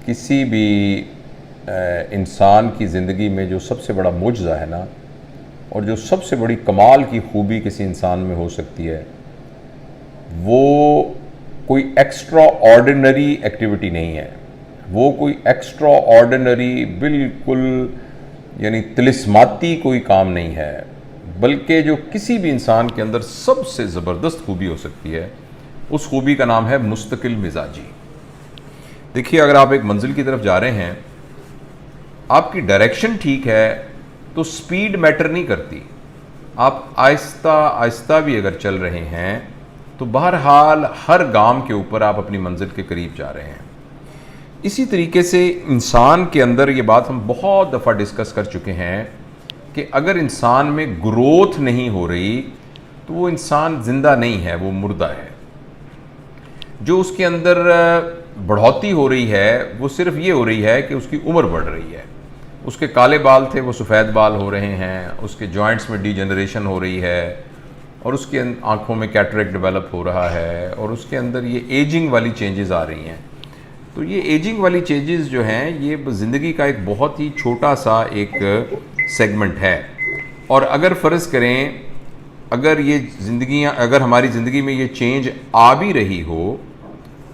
کسی بھی انسان کی زندگی میں جو سب سے بڑا معجزہ ہے نا، اور جو سب سے بڑی کمال کی خوبی کسی انسان میں ہو سکتی ہے، وہ کوئی ایکسٹرا آرڈینری ایکٹیویٹی نہیں ہے، وہ کوئی ایکسٹرا آرڈینری بالکل یعنی طلسماتی کوئی کام نہیں ہے، بلکہ جو کسی بھی انسان کے اندر سب سے زبردست خوبی ہو سکتی ہے، اس خوبی کا نام ہے مستقل مزاجی۔ دیکھیے، اگر آپ ایک منزل کی طرف جا رہے ہیں، آپ کی ڈائریکشن ٹھیک ہے تو سپیڈ میٹر نہیں کرتی، آپ آہستہ آہستہ بھی اگر چل رہے ہیں تو بہرحال ہر گام کے اوپر آپ اپنی منزل کے قریب جا رہے ہیں۔ اسی طریقے سے انسان کے اندر یہ بات ہم بہت دفعہ ڈسکس کر چکے ہیں کہ اگر انسان میں گروتھ نہیں ہو رہی تو وہ انسان زندہ نہیں ہے، وہ مردہ ہے۔ جو اس کے اندر بڑھوتی ہو رہی ہے وہ صرف یہ ہو رہی ہے کہ اس کی عمر بڑھ رہی ہے، اس کے کالے بال تھے وہ سفید بال ہو رہے ہیں، اس کے جوائنٹس میں ڈی جنریشن ہو رہی ہے، اور اس کے آنکھوں میں کیٹریکٹ ڈیولپ ہو رہا ہے، اور اس کے اندر یہ ایجنگ والی چینجز آ رہی ہیں۔ تو یہ ایجنگ والی چینجز جو ہیں یہ زندگی کا ایک بہت ہی چھوٹا سا ایک سیگمنٹ ہے، اور اگر فرض کریں اگر ہماری زندگی میں یہ چینج آ بھی رہی ہو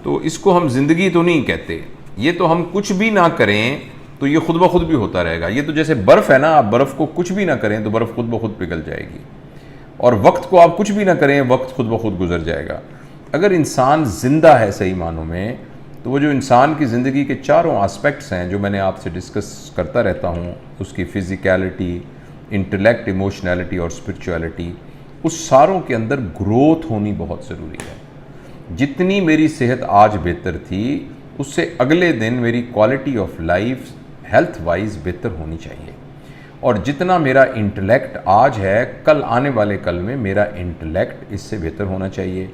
تو اس کو ہم زندگی تو نہیں کہتے، یہ تو ہم کچھ بھی نہ کریں تو یہ خود بخود بھی ہوتا رہے گا۔ یہ تو جیسے برف ہے نا، آپ برف کو کچھ بھی نہ کریں تو برف خود بخود پگھل جائے گی، اور وقت کو آپ کچھ بھی نہ کریں وقت خود بخود گزر جائے گا۔ اگر انسان زندہ ہے صحیح معنوں میں، تو وہ جو انسان کی زندگی کے چاروں آسپیکٹس ہیں جو میں نے آپ سے ڈسکس کرتا رہتا ہوں، اس کی فزیکیلٹی، انٹلیکٹ، ایموشنالٹی اور اسپرچویلٹی، اس ساروں کے اندر گروتھ ہونی بہت ضروری ہے۔ جتنی میری صحت آج بہتر تھی، اس سے اگلے دن میری quality of life health wise بہتر ہونی چاہیے، اور جتنا میرا انٹلیکٹ آج ہے، کل آنے والے کل میں میرا انٹلیکٹ اس سے بہتر ہونا چاہیے۔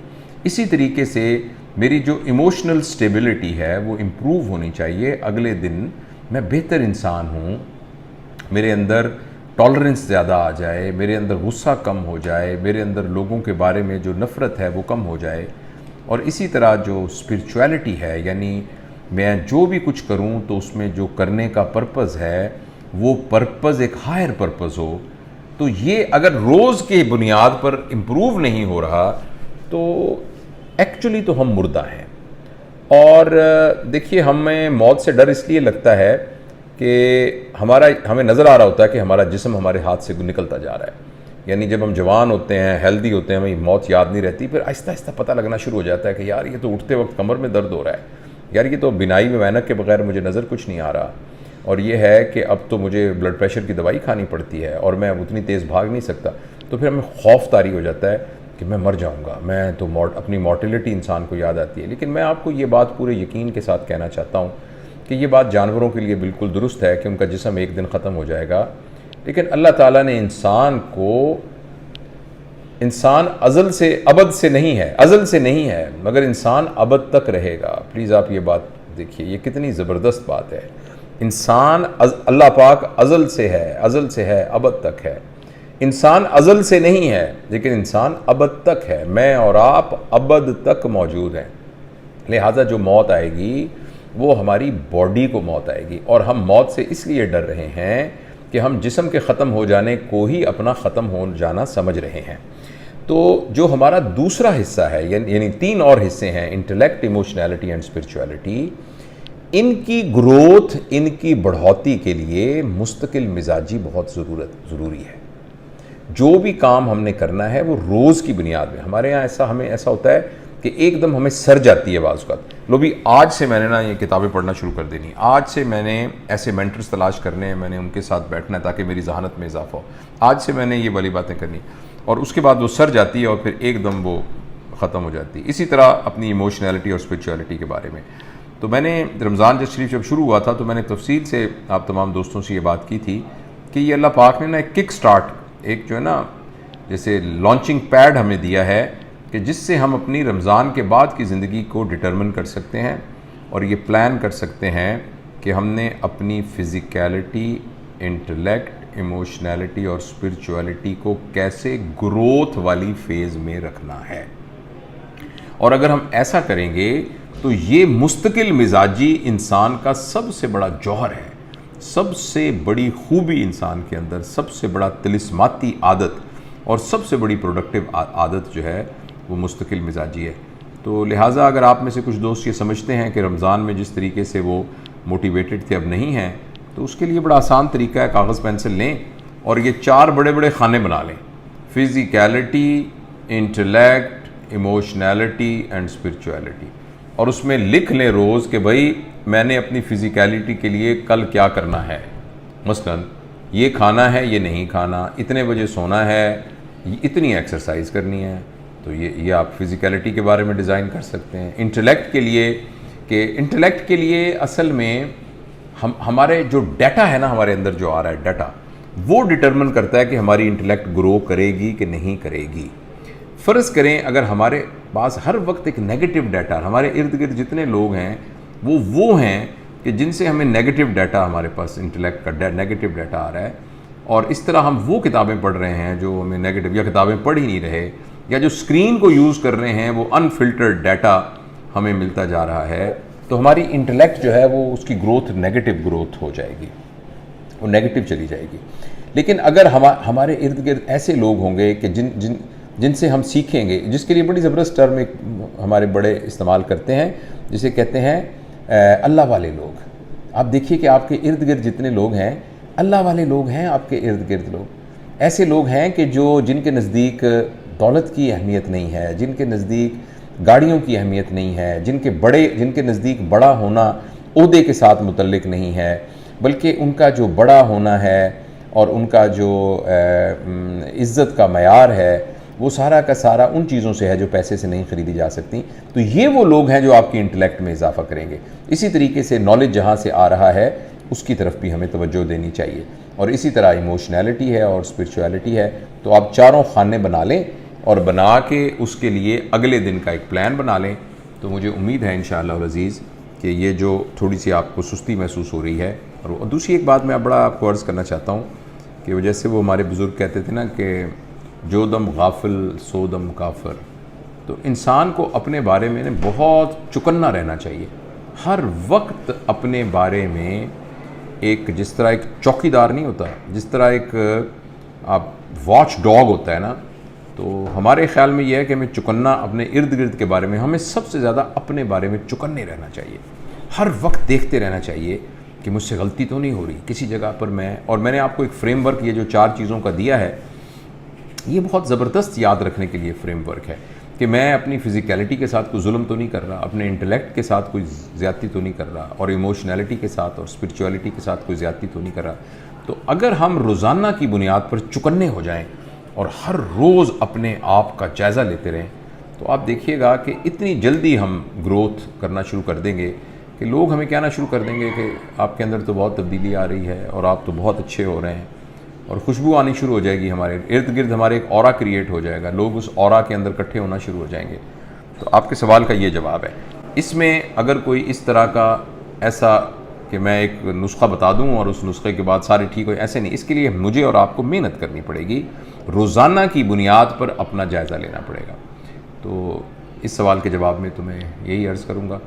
اسی طریقے سے میری جو ایموشنل سٹیبلٹی ہے وہ امپروو ہونی چاہیے، اگلے دن میں بہتر انسان ہوں، میرے اندر ٹالرنس زیادہ آ جائے، میرے اندر غصہ کم ہو جائے، میرے اندر لوگوں کے بارے میں جو نفرت ہے وہ کم ہو جائے، اور اسی طرح جو اسپرچویلٹی ہے، یعنی میں جو بھی کچھ کروں تو اس میں جو کرنے کا پرپز ہے وہ پرپز ایک ہائر پرپز ہو۔ تو یہ اگر روز کی بنیاد پر امپروو نہیں ہو رہا تو ایکچولی تو ہم مردہ ہیں۔ اور دیکھیے، ہمیں موت سے ڈر اس لیے لگتا ہے کہ ہمیں نظر آ رہا ہوتا ہے کہ ہمارا جسم ہمارے ہاتھ سے نکلتا جا رہا ہے، یعنی جب ہم جوان ہوتے ہیں، ہیلدی ہوتے ہیں، ہمیں موت یاد نہیں رہتی، پھر آہستہ آہستہ پتہ لگنا شروع ہو جاتا ہے کہ یار یہ تو اٹھتے وقت کمر میں درد ہو رہا ہے، یار یہ تو بینائی میں اینک کے بغیر مجھے نظر کچھ نہیں آ رہا، اور یہ ہے کہ اب تو مجھے بلڈ پریشر کی دوائی کھانی پڑتی ہے اور میں اب اتنی تیز بھاگ نہیں سکتا۔ تو پھر ہمیں خوف طاری ہو جاتا ہے کہ میں مر جاؤں گا، میں تو اپنی مورٹیلٹی انسان کو یاد آتی ہے۔ لیکن میں آپ کو یہ بات پورے یقین کے ساتھ کہنا چاہتا ہوں کہ یہ بات جانوروں کے لیے بالکل درست ہے کہ ان کا جسم ایک دن ختم ہو جائے گا، لیکن اللہ تعالیٰ نے انسان ازل سے نہیں ہے مگر انسان ابد تک رہے گا۔ پلیز آپ یہ بات دیکھیے، یہ کتنی زبردست بات ہے۔ انسان اللہ پاک ازل سے ہے، ابد تک ہے۔ انسان ازل سے نہیں ہے لیکن انسان ابد تک ہے، میں اور آپ ابد تک موجود ہیں۔ لہٰذا جو موت آئے گی وہ ہماری باڈی کو موت آئے گی، اور ہم موت سے اس لیے ڈر رہے ہیں کہ ہم جسم کے ختم ہو جانے کو ہی اپنا ختم ہو جانا سمجھ رہے ہیں۔ تو جو ہمارا دوسرا حصہ ہے، یعنی 3 اور حصے ہیں، انٹلیکٹ، ایموشنالٹی اینڈ اسپرچویلٹی، ان کی گروتھ، ان کی بڑھوتی کے لیے مستقل مزاجی بہت ضروری ہے۔ جو بھی کام ہم نے کرنا ہے وہ روز کی بنیاد میں، ہمارے یہاں ہمیں ایسا ہوتا ہے کہ ایک دم ہمیں سر جاتی ہے بعض اوقات، لو بھی آج سے میں نے یہ کتابیں پڑھنا شروع کر دینی، آج سے میں نے ایسے مینٹرز تلاش کرنے ہیں، میں نے ان کے ساتھ بیٹھنا ہے تاکہ میری ذہانت میں اضافہ ہو، آج سے میں نے یہ والی باتیں کرنی، اور اس کے بعد وہ سر جاتی ہے اور پھر ایک دم وہ ختم ہو جاتی ہے۔ اسی طرح اپنی ایموشنالٹی اور اسپرچویلٹی کے بارے میں تو میں نے رمضان شریف جب شروع ہوا تھا تو میں نے تفصیل سے آپ تمام دوستوں سے یہ بات کی تھی کہ یہ اللہ پاک نے ایک کک سٹارٹ، ایک جو ہے نا جیسے لانچنگ پیڈ ہمیں دیا ہے کہ جس سے ہم اپنی رمضان کے بعد کی زندگی کو ڈٹرمن کر سکتے ہیں، اور یہ پلان کر سکتے ہیں کہ ہم نے اپنی فزیکیلٹی، انٹلیکٹ، ایموشنالٹی اور اسپرچویلٹی کو کیسے گروتھ والی فیز میں رکھنا ہے۔ اور اگر ہم ایسا کریں گے تو یہ مستقل مزاجی انسان کا سب سے بڑا جوہر ہے، سب سے بڑی خوبی انسان کے اندر، سب سے بڑا طلسماتی عادت اور سب سے بڑی پروڈکٹیو عادت جو ہے وہ مستقل مزاجی ہے۔ تو لہٰذا اگر آپ میں سے کچھ دوست یہ سمجھتے ہیں کہ رمضان میں جس طریقے سے وہ موٹیویٹڈ تھے اب نہیں ہیں، تو اس کے لیے بڑا آسان طریقہ ہے، کاغذ پینسل لیں اور یہ 4 بڑے بڑے خانے بنا لیں: فزیکیلٹی، انٹلیکٹ، ایموشنالٹی اینڈ اسپرچویلٹی، اور اس میں لکھ لیں روز کہ بھائی میں نے اپنی فزیکیلٹی کے لیے کل کیا کرنا ہے، مثلا یہ کھانا ہے، یہ نہیں کھانا، اتنے بجے سونا ہے، اتنی ایکسرسائز کرنی ہے۔ تو یہ آپ فزیکیلٹی کے بارے میں ڈیزائن کر سکتے ہیں۔ انٹلیکٹ کے لیے اصل میں ہمارے جو ڈیٹا ہے نا، ہمارے اندر جو آ رہا ہے ڈیٹا، وہ ڈٹرمن کرتا ہے کہ ہماری انٹلیکٹ گرو کرے گی کہ نہیں کرے گی۔ فرض کریں اگر ہمارے پاس ہر وقت ایک نیگیٹو ڈیٹا، ہمارے ارد گرد جتنے لوگ ہیں وہ ہیں کہ جن سے ہمیں نیگیٹو ڈیٹا، ہمارے پاس انٹلیکٹ کا نیگیٹو ڈیٹا آ رہا ہے، اور اس طرح ہم وہ کتابیں پڑھ رہے ہیں جو ہمیں نیگیٹو، یا کتابیں پڑھ ہی نہیں رہے، یا جو اسکرین کو یوز کر رہے ہیں وہ انفلٹرڈ ڈیٹا ہمیں ملتا جا رہا ہے، تو ہماری انٹلیکٹ جو ہے وہ اس کی گروتھ نیگیٹو گروتھ ہو جائے گی، وہ نیگیٹو چلی جائے گی۔ لیکن اگر ہمارے ارد گرد ایسے لوگ ہوں گے کہ جن سے ہم سیکھیں گے، جس کے لیے بڑی زبردست ٹرم ایک ہمارے بڑے استعمال کرتے ہیں، جسے کہتے ہیں اللہ والے لوگ۔ آپ دیکھیے کہ آپ کے ارد گرد جتنے لوگ ہیں، اللہ والے لوگ ہیں آپ کے ارد گرد لوگ، ایسے لوگ ہیں کہ جن کے نزدیک دولت کی اہمیت نہیں ہے، جن کے نزدیک گاڑیوں کی اہمیت نہیں ہے، جن کے نزدیک بڑا ہونا عہدے کے ساتھ متعلق نہیں ہے، بلکہ ان کا جو بڑا ہونا ہے اور ان کا جو عزت کا معیار ہے وہ سارا کا سارا ان چیزوں سے ہے جو پیسے سے نہیں خریدی جا سکتی۔ تو یہ وہ لوگ ہیں جو آپ کی انٹلیکٹ میں اضافہ کریں گے۔ اسی طریقے سے نالج جہاں سے آ رہا ہے اس کی طرف بھی ہمیں توجہ دینی چاہیے، اور اسی طرح ایموشنالٹی ہے اور اسپرچویلٹی ہے۔ تو آپ 4 خانے بنا لیں اور بنا کے اس کے لیے اگلے دن کا ایک پلان بنا لیں، تو مجھے امید ہے انشاءاللہ العزیز کہ یہ جو تھوڑی سی آپ کو سستی محسوس ہو رہی ہے، اور دوسری ایک بات میں بڑا آپ کو عرض کرنا چاہتا ہوں کہ جیسے وہ ہمارے بزرگ کہتے تھے نا کہ جو دم غافل سو دم کافر، تو انسان کو اپنے بارے میں بہت چکنا رہنا چاہیے، ہر وقت اپنے بارے میں ایک، جس طرح ایک چوکیدار نہیں ہوتا، جس طرح ایک آپ واچ ڈاگ ہوتا ہے نا، تو ہمارے خیال میں یہ ہے کہ ہمیں چکنا اپنے ارد گرد کے بارے میں، ہمیں سب سے زیادہ اپنے بارے میں چکنے رہنا چاہیے، ہر وقت دیکھتے رہنا چاہیے کہ مجھ سے غلطی تو نہیں ہو رہی کسی جگہ پر اور میں نے آپ کو ایک فریم ورک یہ جو 4 چیزوں کا دیا ہے، یہ بہت زبردست یاد رکھنے کے لیے فریم ورک ہے کہ میں اپنی فزیکیلٹی کے ساتھ کوئی ظلم تو نہیں کر رہا، اپنے انٹلیکٹ کے ساتھ کوئی زیادتی تو نہیں کر رہا، اور ایموشنالٹی کے ساتھ اور اسپرچویلٹی کے ساتھ کوئی زیادتی تو نہیں کر رہا۔ تو اگر ہم روزانہ کی بنیاد پر چکنے ہو جائیں اور ہر روز اپنے آپ کا جائزہ لیتے رہیں، تو آپ دیکھیے گا کہ اتنی جلدی ہم گروتھ کرنا شروع کر دیں گے کہ لوگ ہمیں کہنا شروع کر دیں گے کہ آپ کے اندر تو بہت تبدیلی آ رہی ہے اور آپ تو بہت اچھے ہو رہے ہیں، اور خوشبو آنی شروع ہو جائے گی، ہمارے ارد گرد ہمارے ایک اورا کریٹ ہو جائے گا، لوگ اس اورا کے اندر اکٹھے ہونا شروع ہو جائیں گے۔ تو آپ کے سوال کا یہ جواب ہے۔ اس میں اگر کوئی اس طرح کا ایسا کہ میں ایک نسخہ بتا دوں اور اس نسخے کے بعد سارے ٹھیک ہو، ایسے نہیں، اس کے لیے مجھے اور آپ کو محنت کرنی پڑے گی، روزانہ کی بنیاد پر اپنا جائزہ لینا پڑے گا۔ تو اس سوال کے جواب میں تو میں یہی عرض کروں گا